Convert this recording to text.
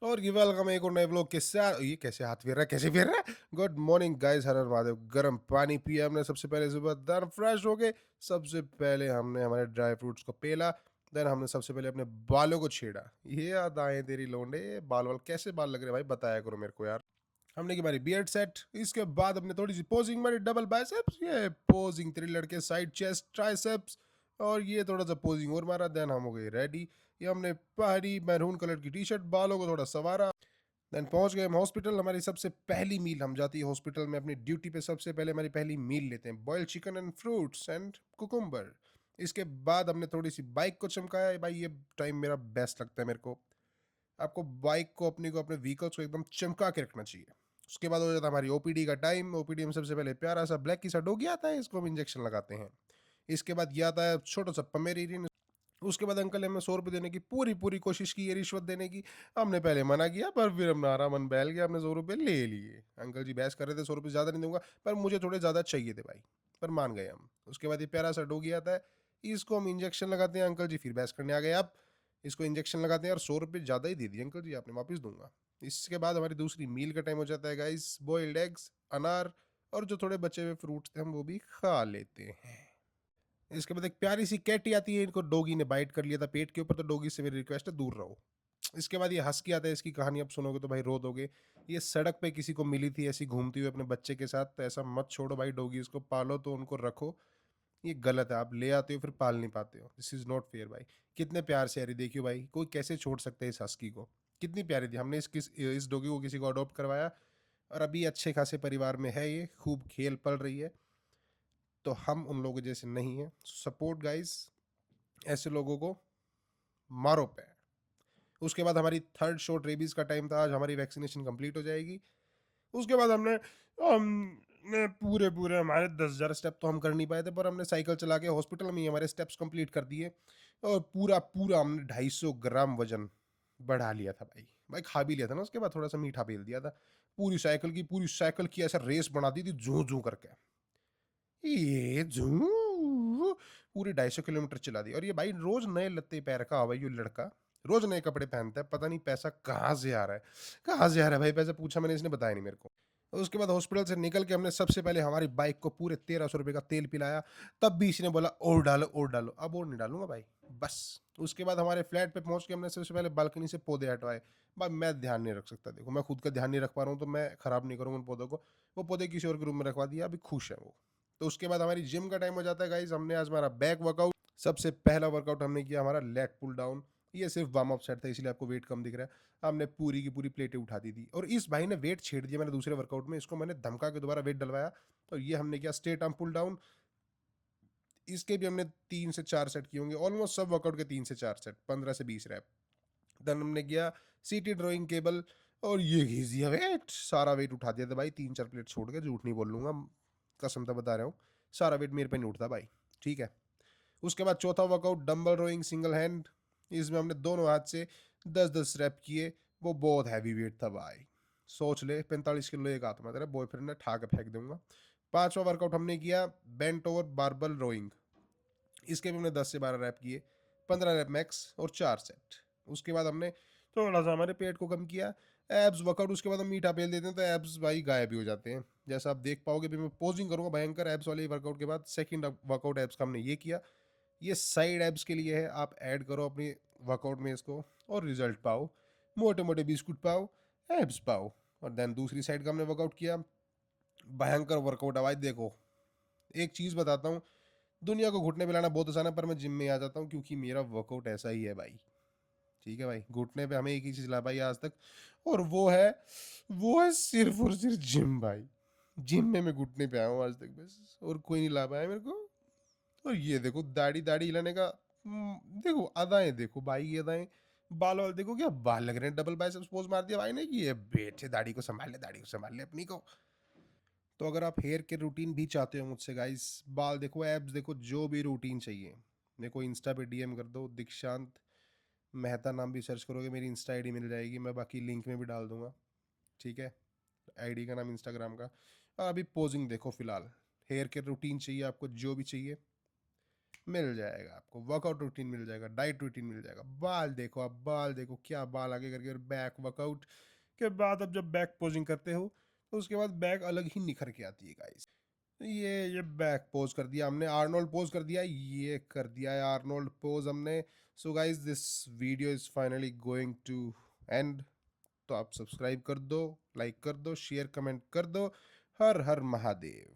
और ये वेलकम एक और नए व्लॉग के साथ। ये कैसे हाथ फेर रहा है, कैसे फेर रहा है। गुड मॉर्निंग गाइस, हर हर महादेव। गर्म पानी पिया हमने सबसे पहले, सुबह देन फ्रेश हो गए। सबसे पहले हमने हमारे ड्राई फ्रूट्स को पेला। देन हमने सबसे पहले अपने बालों को छेड़ा। ये याद आए तेरी लोंडे, बाल वाल कैसे बाल लग रहे हैं भाई, बताया करो मेरे को यार। हमने की हमारी बियर्ड सेट। इसके बाद हमने थोड़ी सी पोजिंग मारी, डबल बाइसेप्स, ये पोजिंग 3 लड़के, साइड चेस्ट, ट्राइसेप्स। और ये थोड़ा सा पोजिंग और मारा, देन हम हो गए रेडी। ये हमने पहली मैरून कलर की टी शर्ट, बालों को थोड़ा सवारा। देन पहुंच गए हम हॉस्पिटल। हमारी सबसे पहली मील, हम जाती है हॉस्पिटल में अपनी ड्यूटी पे, सबसे पहले हमारी पहली मील लेते हैं, boiled chicken and fruits and cucumber. इसके बाद हमने थोड़ी सी बाइक को चमकाया भाई, ये टाइम मेरा बेस्ट लगता है मेरे को। आपको बाइक को, अपनी को, अपने व्हीकल्स को एकदम चमका के रखना चाहिए। उसके बाद हो जाता है हमारी ओपीडी का टाइम। ओपीडी में सबसे पहले प्यारा सा ब्लैक की सा डोगी आता है, इसको हम इंजेक्शन लगाते हैं। इसके बाद ये आता है छोटा सा पमेरियन। उसके बाद अंकल ने हमें 100 रुपये देने की पूरी पूरी कोशिश की, ये रिश्वत देने की। हमने पहले मना किया, पर फिर हमारा मन बहल गया, हमने 100 रुपये ले लिए। अंकल जी बहस कर रहे थे, 100 रुपये ज़्यादा नहीं दूंगा, पर मुझे थोड़े ज़्यादा चाहिए थे भाई। पर मान गए हम। उसके बाद ये प्यारा सा डोगी आता है, इसको हम इंजेक्शन लगाते हैं। अंकल जी फिर बहस करने आ गए। अब इसको इंजेक्शन लगाते हैं, और 100 रुपये ज़्यादा ही दे दिए अंकल जी आपने, वापस दूंगा। इसके बाद हमारी दूसरी मील का टाइम हो जाता है गाइस। बॉइल्ड एग्स, अनार, और जो थोड़े बचे हुए फ्रूट्स थे हम वो भी खा लेते हैं। इसके बाद एक प्यारी सी कैटी आती है, इनको डोगी ने बाइट कर लिया था पेट के ऊपर, तो डोगी से मेरी रिक्वेस्ट है दूर रहो। इसके बाद ये हस्की आता है, इसकी कहानी अब सुनोगे तो भाई रो दोगे। ये सड़क पे किसी को मिली थी ऐसी घूमती हुई अपने बच्चे के साथ, तो ऐसा मत छोड़ो भाई डोगी, इसको पालो तो उनको रखो। ये गलत है, आप ले आते हो फिर पाल नहीं पाते हो, दिस इज नॉट फेयर भाई। कितने प्यार से यारी, देखियो भाई कोई कैसे छोड़ सकते हैं इस हस्की को। कितनी प्यारी थी, हमने इस डोगी को किसी को अडॉप्ट करवाया, और अभी अच्छे खासे परिवार में है, ये खूब खेल पल रही है। तो हम उन लोगों जैसे नहीं है, सपोर्ट गाइस, ऐसे लोगों को मारो पे। उसके बाद हमारी थर्ड शॉट रेबीज का टाइम था, आज हमारी वैक्सीनेशन कंप्लीट हो जाएगी। उसके बाद हमने पूरे पूरे हमारे 10,000 स्टेप तो हम कर नहीं पाए थे, पर हमने साइकिल चला के हॉस्पिटल में ही हमारे स्टेप्स कंप्लीट कर दिए। और पूरा पूरा हमने 250 ग्राम वजन बढ़ा लिया था भाई। भाई खा भी लिया था ना, उसके बाद थोड़ा सा मीठा पी दिया था। पूरी साइकिल की ऐसा रेस बना दी थी, जू जू करके। ये जू पूरी 250 किलोमीटर चला दी। और ये भाई रोज नए लत्ते पैर का भाई, ये लड़का रोज नए कपड़े पहनता है, पता नहीं पैसा कहाँ से आ रहा है, कहाँ से आ रहा है भाई पैसा। पूछा मैंने, इसने बताया नहीं मेरे को। उसके बाद हॉस्पिटल से निकल के हमने सबसे पहले हमारी बाइक को पूरे 1300 रुपये का तेल पिलाया। तब भी इसने बोला और डालो और डालो, अब और नहीं डालूंगा भाई, बस। उसके बाद हमारे फ्लैट पे पहुंच के हमने सबसे पहले बालकनी से पौधे हटवाए। भाई मैं ध्यान नहीं रख सकता, देखो मैं खुद का ध्यान नहीं रख पा रहा हूँ, तो मैं खराब नहीं करूँगा उन पौधों को। वो पौधे किसी और के रूम में रखवा दिया, अभी खुश है वो। तो उसके बाद हमारी जिम का टाइम हो जाता है गाइज। हमने आज हमारा बैक वर्कआउट, सबसे पहला वर्कआउट हमने किया हमारा लेग पुल डाउन। ये सिर्फ वार्म अप सेट था, इसलिए आपको वेट कम दिख रहा है। हमने पूरी की पूरी प्लेटें उठा दी थी, और इस भाई ने वेट छेड़ दिया मैंने दूसरे वर्कआउट में, इसको मैंने धमका के दोबारा वेट डलवाया। तो ये हमने किया स्ट्रेट आर्म पुल डाउन। इसके भी हमने 3 से 4 सेट किए होंगे, ऑलमोस्ट सब वर्कआउट के 3 से 4 सेट, 15 से 20 रैप। देन हमने किया सीटी ड्राइंग केबल, और ये घीच दिया वेट, सारा वेट उठा दिया था भाई, 3 4 प्लेट छोड़ के, झूठ नहीं बोल लूंगा, कसम तो बता रहा हूँ। सारा वेट मेरे पे नहीं उठता भाई, ठीक है। उसके बाद चौथा workout dumbbell rowing single hand. इसमें हमने दोनों हाथ से 10 10 रैप किए। वो बहुत हैवी वेट था भाई, सोच ले 45 किलो एक हाथ में, तेरा बॉयफ्रेंड ने ठा के फेंक दूंगा। पांचवा वर्कआउट हमने किया बेंट ओवर बारबल रोइंग। इसके भी हमने 10 से 12 रैप किए, 15 रैप मैक्स, और 4 सेट। उसके बाद हमने थोड़ा सा हमारे पेट को कम किया, एब्स वर्कआउट। उसके बाद हम मीठा पेल देते हैं, तो एब्स भाई गायब भी हो जाते हैं, जैसा आप देख पाओगे। भी मैं पोजिंग करूंगा भयंकर एब्स वाले वर्कआउट के बाद। सेकंड वर्कआउट एब्स का हमने ये किया, ये साइड एब्स के लिए है, आप ऐड करो अपनी वर्कआउट में इसको, और रिजल्ट पाओ, मोटे मोटे बिस्कुट पाओ, एब्स पाओ। और देन दूसरी साइड का हमने वर्कआउट किया, भयंकर वर्कआउट है भाई। देखो एक चीज़ बताता हूँ, दुनिया को घुटने पे लाना बहुत आसान है, पर मैं जिम में आ जाता हूँ, क्योंकि मेरा वर्कआउट ऐसा ही है भाई। ठीक है भाई, घुटने पे हमें एक ही चीज़ ला पाई आज तक, और वो है सिर्फ और सिर्फ जिम भाई। जिम में मैं घुटने पे आया हूँ आज तक बस, और कोई नहीं ला पाया मेरे को। और ये देखो दाढ़ी दाढ़ी हिलाने का, देखो अदाएं, देखो भाई ये अदाएं। बाल वाल देखो, क्या बाल लग रहे हैं, डबल बाइसेप्स पोज मार दिया भाई ने कि ये बेटे दाढ़ी को संभाल ले, दाढ़ी को संभाल ले अपनी को। तो अगर आप हेयर के रूटीन भी चाहते हो मुझसे गाइस, बाल देखो, एब्स देखो, जो भी रूटीन चाहिए, मेरे को इंस्टा पे डीएम कर दो, दीक्षांत मेहता नाम भी सर्च करोगे, मेरी इंस्टा आईडी मिल जाएगी, मैं बाकी लिंक में भी डाल दूंगा, ठीक है। आईडी का नाम इंस्टाग्राम का। और अभी पोजिंग देखो फिलहाल, हेयर के रूटीन चाहिए आपको, जो भी चाहिए मिल जाएगा आपको, वर्कआउट रूटीन मिल जाएगा, डाइट रूटीन मिल जाएगा। बाल देखो, आप बाल देखो, क्या बाल आगे करके, और बैक वर्कआउट के बाद अब जब बैक पोजिंग करते हो तो उसके बाद बैक अलग ही निखर के आती है गाइस। ये बैक पोज कर दिया हमने, आर्नोल्ड पोज कर दिया, ये कर दिया है आर्नोल्ड पोज हमने। So guys this video is finally going to end. तो आप सब्सक्राइब कर दो, लाइक कर दो, शेयर कमेंट कर दो। हर हर महादेव।